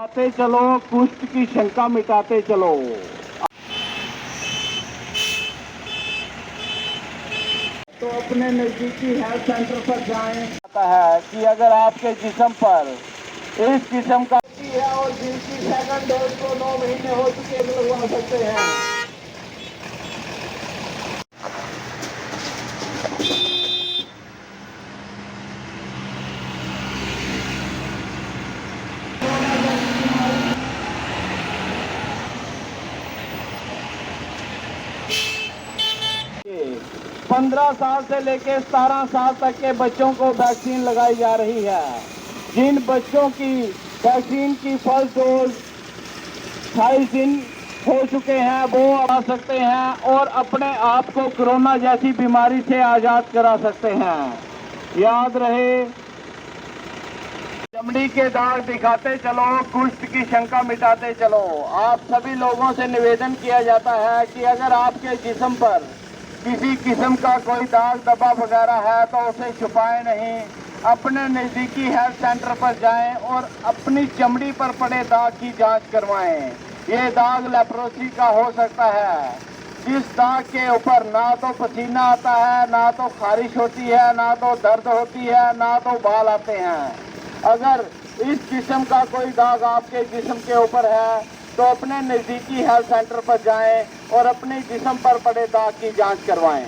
आते चलो, कुष्ठ की शंका मिटाते चलो। तो अपने नजदीकी हेल्थ सेंटर पर जाएं। आता है कि अगर आपके जिस्म पर इस किस्म का है और जिनकी सेकंड डोज को 9 महीने हो चुके लगवा सकते हैं। के 15 साल से लेकर 17 साल तक के बच्चों को वैक्सीन लगाई जा रही है। जिन बच्चों की वैक्सीन की फर्स्ट डोज 28 दिन हो चुके हैं वो आ सकते हैं और अपने आप को कोरोना जैसी बीमारी से आजाद करा सकते हैं। याद रहे, चमड़ी के दाग दिखाते चलो, कुष्ठ की शंका मिटाते चलो। आप सभी लोगों से निवेदन किया जाता है कि अगर आपके जिस्म पर किसी किस्म का कोई दाग धब्बा वगैरह है तो उसे छुपाएं नहीं, अपने नज़दीकी हेल्थ सेंटर पर जाएं और अपनी चमड़ी पर पड़े दाग की जांच करवाएं। ये दाग लेप्रोसी का हो सकता है, जिस दाग के ऊपर ना तो पसीना आता है, ना तो खारिश होती है, ना तो दर्द होती है, ना तो बाल आते हैं। अगर इस किस्म का कोई दाग आपके जिस्म के ऊपर है तो अपने नज़दीकी हेल्थ सेंटर पर जाएं और अपने जिस्म पर पड़े दाग की जांच करवाएं।